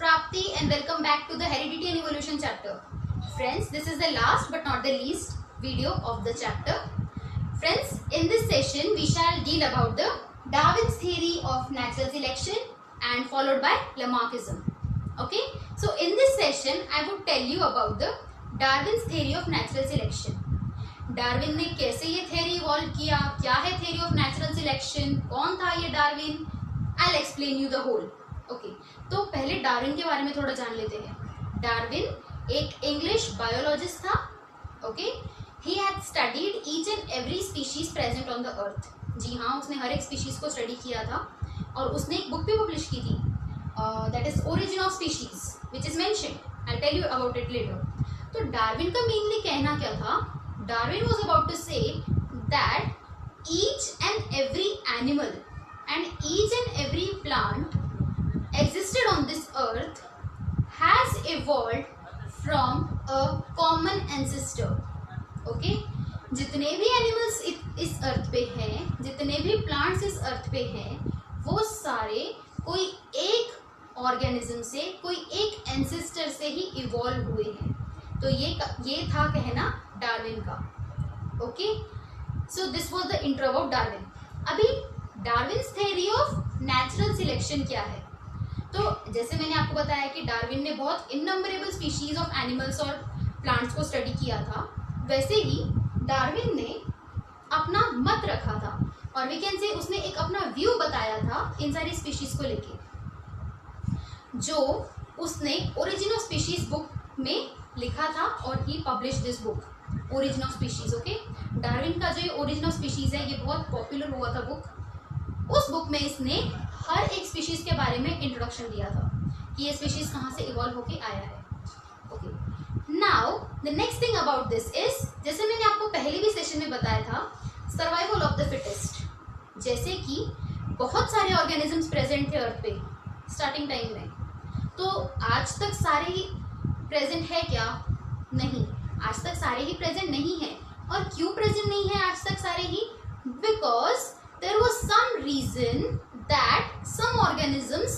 Prapti and welcome back to the Heredity and Evolution chapter. Friends, this is the last but not the least video of the chapter. Friends, in this session we shall deal about the Darwin's theory of natural selection and followed by Lamarckism. Okay, so in this session I would tell you about the Darwin's theory of natural selection. Darwin ने कैसे ये theory evolve किया, क्या है theory of natural selection, कौन था ये Darwin, I will explain you the whole. Okay, तो पहले डार्विन के बारे में थोड़ा जान लेते हैं. डार्विन एक इंग्लिश बायोलॉजिस्ट था. Okay, he had studied each and every species present on the earth. जी हाँ, उसने हर एक स्पीशीज को स्टडी किया था और उसने एक बुक भी पब्लिश की थी, that is origin of species which is mentioned. I tell you about it later. तो डार्विन का मेनली कहना क्या था? Darwin was about to say that each and every animal and each and every plant existed on this earth has evolved from a common ancestor. Okay? जितने भी animals इस अर्थ पे हैं, जितने भी plants इस अर्थ पे हैं, वो सारे कोई एक ऑर्गेनिज्म से, कोई एक एंसेस्टर से ही इवॉल्व हुए हैं. तो ये था कहना डार्विन का. Okay, so this was the intro about Darwin. अभी Darwin's theory of natural selection क्या है? तो जैसे मैंने आपको बताया कि डार्विन ने बहुत इननंबरेबल स्पीशीज ऑफ एनिमल्स और प्लांट्स को स्टडी किया था, वैसे ही डार्विन ने अपना मत रखा था और वी कैन से उसने एक अपना व्यू बताया था इन सारी स्पीशीज को लेके, जो उसने ओरिजिन ऑफ स्पीशीज बुक में लिखा था और he publish this book origin of species. Okay, Darwin का जो ये ओरिजिन ऑफ स्पीशीज है ये बहुत पॉपुलर हुआ था बुक. उस बुक में इसने हर एक स्पीशीज के बारे में इंट्रोडक्शन दिया था कि ये स्पीशीज कहाँ से इवॉल्व होके आया है. Okay, now the next thing about this is, जैसे मैंने आपको पहले भी सेशन में बताया था, सर्वाइवल ऑफ द फिटेस्ट. जैसे कि बहुत सारे ऑर्गेनिजम्स प्रेजेंट थे अर्थ पे स्टार्टिंग टाइम में, तो आज तक सारे ही प्रेजेंट है क्या? नहीं, आज तक सारे ही प्रेजेंट नहीं है. और क्यों प्रेजेंट नहीं है आज तक सारे ही? Because there was some reason that some organisms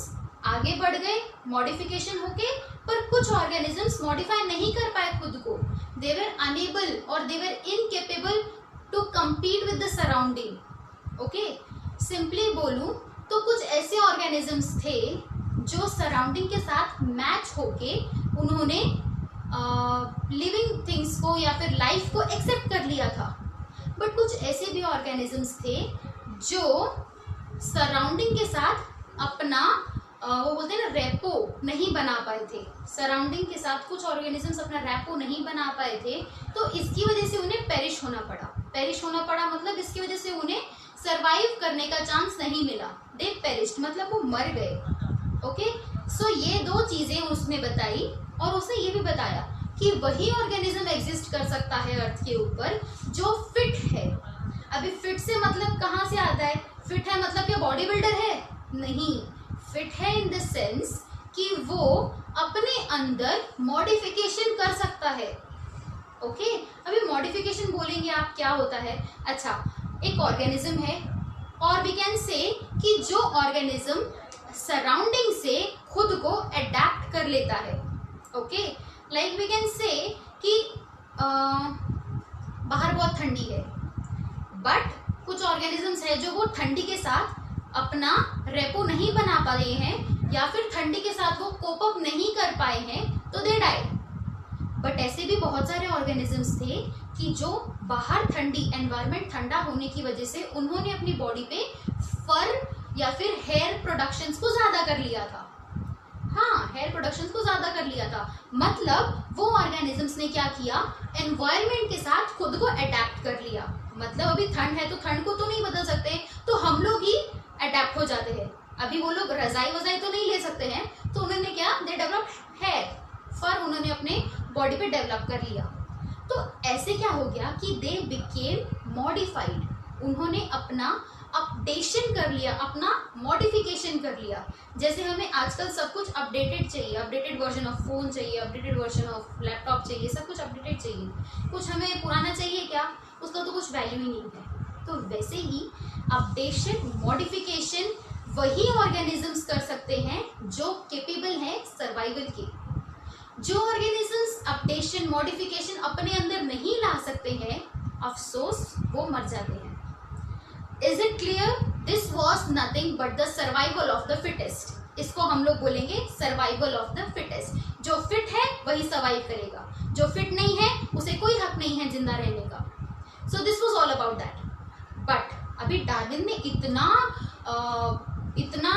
आगे बढ़ गए मॉडिफिकेशन होके, पर कुछ ऑर्गेनिजम्स मॉडिफाई नहीं कर पाए खुद को. दे वर अनेबल और they were incapable to compete with the surrounding. Okay, simply बोलूं तो कुछ ऐसे ऑर्गेनिजम्स थे जो सराउंडिंग के साथ मैच होके उन्होंने लिविंग थिंग्स को या फिर लाइफ को एक्सेप्ट कर लिया था. बट कुछ ऐसे भी ऑर्गेनिजम्स थे जो सराउंडिंग के साथ अपना वो बोलते हैं ना रेपो नहीं बना पाए थे. सराउंडिंग के साथ कुछ ऑर्गेनिजम्स अपना रेपो नहीं बना पाए थे, तो इसकी वजह से उन्हें पेरिश होना पड़ा. पेरिश होना पड़ा मतलब इसकी वजह से उन्हें सरवाइव करने का चांस नहीं मिला. दे पेरिश्ड मतलब वो मर गए. ओके, सो ये दो चीजें उसने बताई और उसने ये भी बताया कि वही ऑर्गेनिज्म एग्जिस्ट कर सकता है अर्थ के ऊपर जो फिट है. अभी फिट से मतलब कहाँ से आता है? फिट है मतलब क्या बॉडी बिल्डर है? नहीं, फिट है इन द सेंस कि वो अपने अंदर मॉडिफिकेशन कर सकता है. ओके, अभी मॉडिफिकेशन बोलेंगे आप क्या होता है? अच्छा, एक ऑर्गेनिज्म है और वी कैन से कि जो ऑर्गेनिज्म सराउंडिंग से खुद को अडेप्ट कर लेता है. ओके, लाइक वी कैन से कि बाहर बहुत ठंडी है, बट कुछ ऑर्गेनिजम्स है जो वो ठंडी के साथ अपना रेपो नहीं बना पाए हैं या फिर ठंडी के साथ वो कोप अप नहीं कर पाए हैं, तो दे डाई. बट ऐसे भी बहुत सारे ऑर्गेनिजम्स थे कि जो बाहर ठंडी एनवायरनमेंट ठंडा होने की वजह से उन्होंने अपनी बॉडी पे फर या फिर हेयर प्रोडक्शंस को ज्यादा कर लिया था. हाँ, हेयर प्रोडक्शंस को ज्यादा कर लिया था. मतलब वो ऑर्गेनिजम्स ने क्या किया? एनवायरनमेंट के साथ खुद को अडेप्ट कर लिया. मतलब अभी ठंड है तो ठंड को तो नहीं बदल सकते, तो हम लोग ही अडेप्ट हो जाते हैं. अभी वो लोग रजाई वजाई तो नहीं ले सकते हैं, तो उन्होंने क्या? दे डेवलप हेयर, फर उन्होंने अपने बॉडी पे डेवलप कर लिया. तो ऐसे क्या हो गया कि दे बिकेम मॉडिफाइड. उन्होंने अपना अपडेशन कर लिया, अपना मॉडिफिकेशन कर लिया. जैसे हमें आजकल सब कुछ अपडेटेड चाहिए, अपडेटेड वर्जन ऑफ फोन चाहिए, अपडेटेड वर्जन ऑफ लैपटॉप चाहिए, सब कुछ अपडेटेड चाहिए. कुछ हमें पुराना चाहिए क्या? उसका तो कुछ वैल्यू ही नहीं है. तो वैसे ही अपडेशन, मॉडिफिकेशन वही ऑर्गेनिजम्स कर सकते हैं जो केपेबल हैं सर्वाइवल के। जो ऑर्गेनिजम्स अपडेशन मॉडिफिकेशन अपने अंदर नहीं ला सकते हैं, अफसोस वो मर जाते हैं। Is it clear? This was nothing but the survival of the fittest. इसको हम लोग बोलेंगे सर्वाइवल ऑफ द फिटेस्ट। जो फिट है वही सर्वाइव करेगा, जो फिट नहीं है उसे कोई हक नहीं है जिंदा रहने का। So this was all about that. But अभी डार्विन ने इतना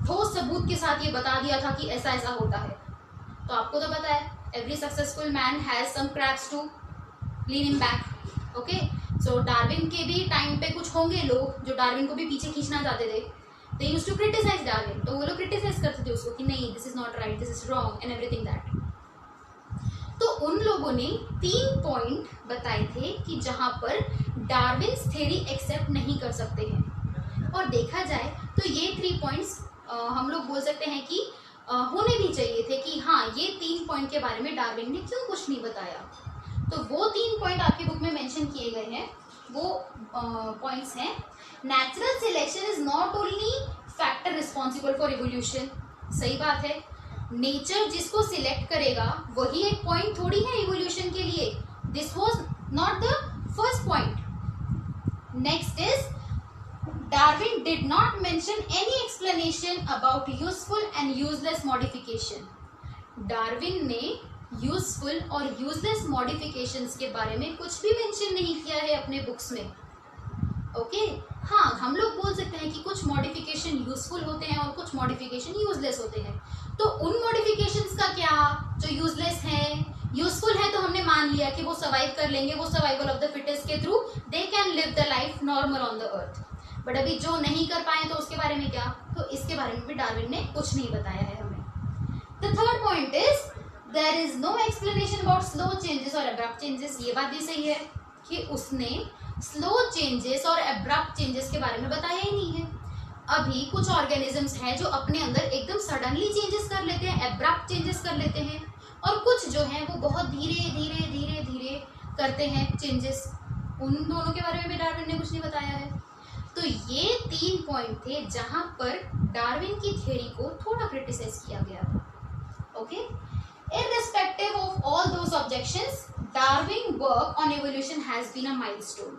ठोस सबूत के साथ ये बता दिया था कि ऐसा ऐसा होता है। तो आपको तो पता है, every successful man has some cracks to lean him back. Okay, so Darwin के भी टाइम पे कुछ होंगे लोग जो डार्विन को भी पीछे खींचना चाहते थे। They used to criticise Darwin, तो वो लोग क्रिटिसाइज करते थे उसको कि नहीं, this is not right, this is wrong and everything that. तो उन लोगों ने 3 पॉइंट बताए थे कि जहां पर डार्विन्स थ्योरी एक्सेप्ट नहीं कर सकते हैं। और देखा जाए तो ये 3 पॉइंट्स हम लोग बोल सकते हैं कि होने भी चाहिए थे कि हाँ, ये 3 पॉइंट के बारे में डार्विन ने क्यों कुछ नहीं बताया। तो वो 3 पॉइंट आपकी बुक में मेंशन किए गए हैं। वो पॉइंट्स हैं, natural selection is not only factor responsible for evolution. सही बात है, नेचर जिसको सिलेक्ट करेगा वही एक पॉइंट थोड़ी है इवोल्यूशन के लिए। This was not the first point. Next is Darwin did not mention any explanation about useful and useless modification. Darwin ने यूजफुल और यूजलेस मॉडिफिकेशंस के बारे में कुछ भी मेंशन नहीं किया है अपने बुक्स में। ओके, हाँ, हम लोग बोल सकते हैं कि कुछ मॉडिफिकेशन यूजफुल होते हैं और कुछ मॉडिफिकेशन यूजलेस होते हैं। तो उन मॉडिफिकेशंस का क्या जो यूजलेस हैं, यूजफुल है तो हमने मान लिया कि वो सर्वाइव कर लेंगे, वो सर्वाइवल ऑफ द फिटेस्ट के through they can live the life normal on the earth. But अभी जो नहीं कर पाए तो उसके बारे में क्या, तो इसके बारे में भी डार्विन ने कुछ नहीं बताया है हमें। The third point is there is no explanation about slow changes और अब्रप्ट चेंजेस। ये बात भी सही है कि उसने स्लो चेंजेस और अब्रप्ट चेंजेस के बारे में बताया ही नहीं है। अभी कुछ ऑर्गेनिजम्स हैं जो अपने अंदर एकदम सडनली चेंजेस कर लेते हैं, अब्रप्ट चेंजेस कर लेते हैं, और कुछ जो हैं वो बहुत धीरे धीरे धीरे धीरे करते हैं चेंजेस। उन दोनों के बारे में भी डार्विन ने कुछ नहीं बताया है। तो ये 3 पॉइंट थे जहां पर डार्विन की थ्योरी को थोड़ा क्रिटिसाइज किया गया था। Okay, irrespective of all those objections, Darwin work on evolution has been a milestone.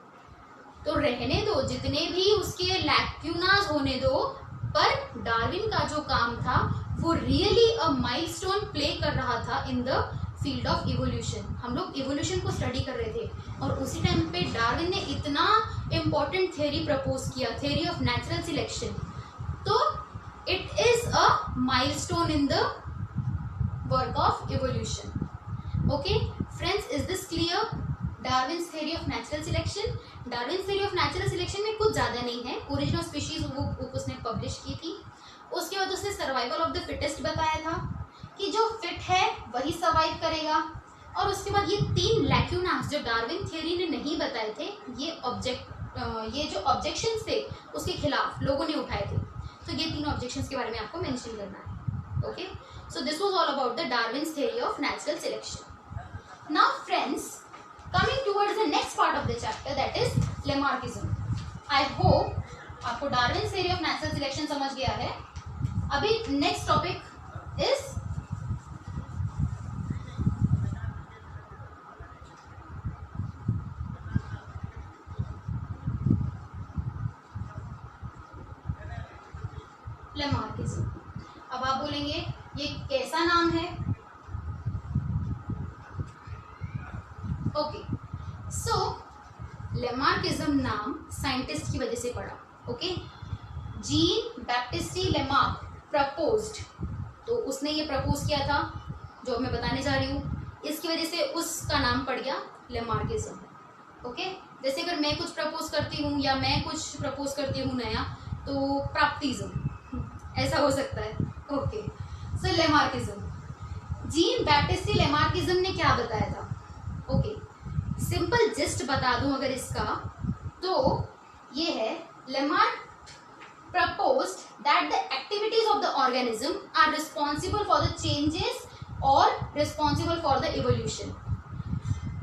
तो रहने दो, जितने भी उसके लैक्यूनास होने दो, पर डार्विन का जो काम था वो रियली अ माइलस्टोन प्ले कर रहा था in the field of evolution. हम लोग इवोल्यूशन को स्टडी कर रहे थे और उसी टाइम पे डार्विन ने इतना इम्पोर्टेंट थ्योरी प्रपोज किया, थ्योरी ऑफ नेचुरल सिलेक्शन। तो it is a milestone in the work of evolution. Okay friends, is this clear? Darwin's theory of natural selection. Darwin's theory of natural selection में कुछ ज्यादा नहीं है। Origin of species वो book उसने publish की थी। उसके बाद उसने सर्वाइवल ऑफ द फिटेस्ट बताया था कि जो फिट है वही सर्वाइव करेगा। और उसके बाद ये 3 लैक्यूनास जो डार्विन थ्योरी ने नहीं बताए थे, ये जो ऑब्जेक्शंस थे उसके खिलाफ लोगों ने उठाए थे। तो ये 3 ऑब्जेक्शंस के बारे में आपको मेंशन करना है। Okay, so this was all about the Darwin's theory of natural selection. Now friends, coming towards the next part of the chapter, that is Lamarckism. I hope आपको Darwin's theory of natural selection समझ गया है। अभी next topic is Lamarckism. अब आप बोलेंगे ये कैसा नाम है? ओके, सो लेमार्किज्म नाम साइंटिस्ट की वजह से पड़ा। ओके, जीन बैप्टिस्टी लेमार्क प्रपोज्ड, तो उसने ये प्रपोज किया था जो मैं बताने जा रही हूँ। इसकी वजह से उसका नाम पड़ गया लेमार्किज्म। ओके, जैसे अगर मैं कुछ प्रपोज करती हूँ या मैं कुछ प्रपोज करती हूँ नया, तो प्राप्तिज्म ऐसा हो सकता है। ओके, सो लेमार्किज्म, जीन बैप्टिस्टी लेमार्किज्म ने क्या बताया था? ओके, सिंपल जिस्ट बता दूं अगर इसका, तो ये है, Lamarck proposed that the activities of the organism are responsible for the changes or responsible for the evolution।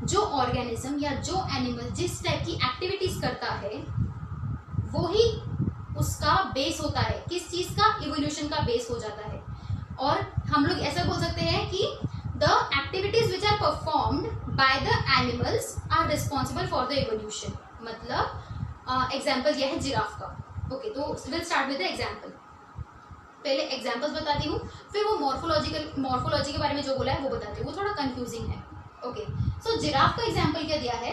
जो ऑर्गेनिज्म या जो एनिमल जिस टाइप की एक्टिविटीज करता है वो ही उसका बेस होता है, किस चीज का, इवोल्यूशन का बेस हो जाता है। और हम लोग ऐसा बोल सकते हैं कि the activities which are performed by the animals are responsible for the evolution. मतलब एग्जाम्पल यह है जिराफ का। Okay, so will start with the example. पहले एग्जाम्पल्स बताती हूँ, फिर वो मॉर्फोलॉजी के बारे में जो बोला है वो बताती हूँ, वो थोड़ा कंफ्यूजिंग है। ओके, सो जिराफ का एग्जाम्पल क्या दिया है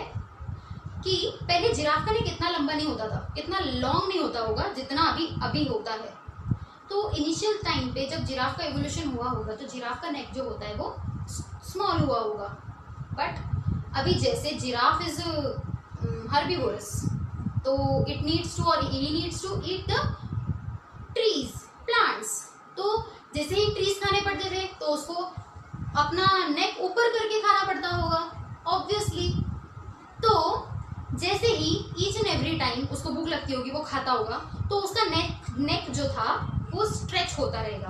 कि पहले जिराफ का नेक इतना लंबा नहीं होता था, इतना लॉन्ग नहीं होता होगा जितना अभी होता है। तो इनिशियल टाइम पे जब जिराफ का इवोल्यूशन हुआ होगा तो जिराफ का नेक जो होता है वो स्मॉल हुआ होगा। बट अभी जैसे giraffe is herbivorous, so it needs to और he needs to eat the trees, plants. तो जैसे ही ट्रीज खाने पड़ते थे तो उसको अपना नेक ऊपर करके खाना पड़ता होगा ऑब्वियसली। तो जैसे ही ईच एंड एवरी टाइम उसको भूख लगती होगी, वो खाता होगा, तो उसका नेक जो था वो स्ट्रेच होता रहेगा।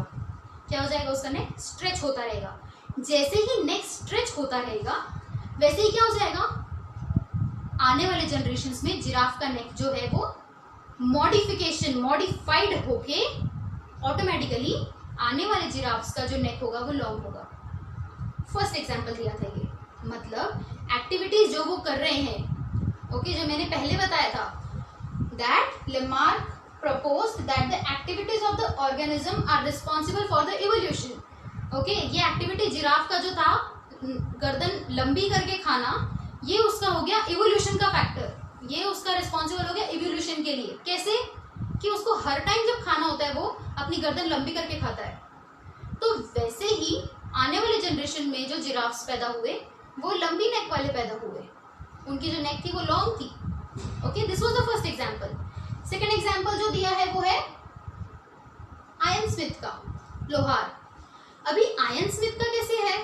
क्या हो जाएगा, उसका नेक स्ट्रेच होता रहेगा। जैसे ही नेक स्ट्रेच होता रहेगा वैसे ही क्या हो जाएगा, आने वाले जनरेशन्स में जिराफ का नेक जो है वो मॉडिफाइड होके ऑटोमेटिकली आने वाले जिराफ्स का जो नेक होगा वो लॉन्ग होगा। फर्स्ट एग्जांपल दिया था ये, मतलब एक्टिविटीज जो वो कर रहे हैं। ओके, जो मैंने पहले बताया था that Lamarck proposed that the activities of the organism are responsible for the evolution. Okay, ये एक्टिविटी जिराफ का जो था गर्दन लंबी करके खाना, ये उसका हो गया इवोल्यूशन का फैक्टर, ये उसका रिस्पॉन्सिबल हो गया इवोल्यूशन के लिए। कैसे कि उसको हर टाइम जब खाना होता है वो अपनी गर्दन लंबी करके खाता है। तो वैसे ही आने वाले जनरेशन में जो जिराफ्स पैदा हुए वो लंबी नेक वाले पैदा हुए, उनकी जो नेक थी वो लॉन्ग थी। Okay, this was the first example. Second example जो दिया है वो है आयरन स्मिथ का, लोहार। अभी आयरन स्मिथ का कैसे है,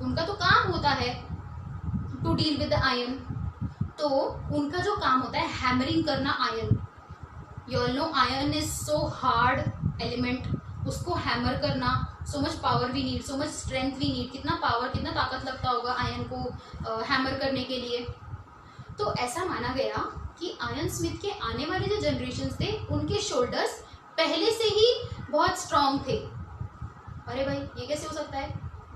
उनका तो काम होता है to deal with the iron, तो उनका जो काम होता है हैमरिंग करना iron. You all know iron is so hard element, उसको हैमर करना, so much power we need, so much strength we need, कितना पावर, कितना ताकत लगता होगा आयरन को हैमर करने के लिए। तो ऐसा माना गया कि आयरन स्मिथ के आने वाले जो जनरेशन्स थे उनके शोल्डर्स पहले से ही बहुत स्ट्रांग थे। अरे भाई, ये कैसे हो सकता है?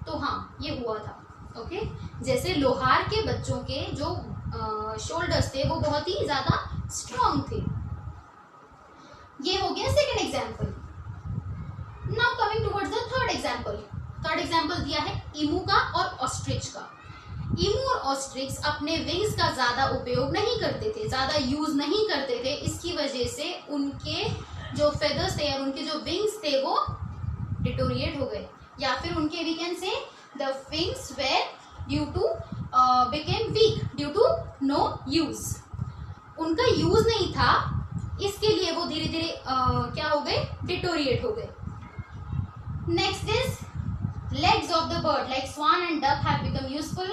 तो हाँ, ये हुआ था। ओके, जैसे लोहार के बच्चों के जो शोल्डर्स थे वो बहुत ही ज्यादा स्ट्रांग थे। ये हो गया second example. Now coming towards the third example. Third example दिया है ईमू का और ऑस्ट्रिच का। ईमू और ऑस्ट्रिच अपने विंग्स का ज्यादा उपयोग नहीं करते थे, ज्यादा यूज नहीं करते थे। इसकी वजह से उनके जो फेदर्स थे और उनके जो विंग्स थे वो डिटोरिएट हो गए, या फिर उनके we can say the wings were due to became weak due to no use. उनका यूज नहीं था, इसके लिए वो धीरे धीरे क्या हो गए, डिटोरिएट हो गए। Next is legs of the bird like swan and duck have become useful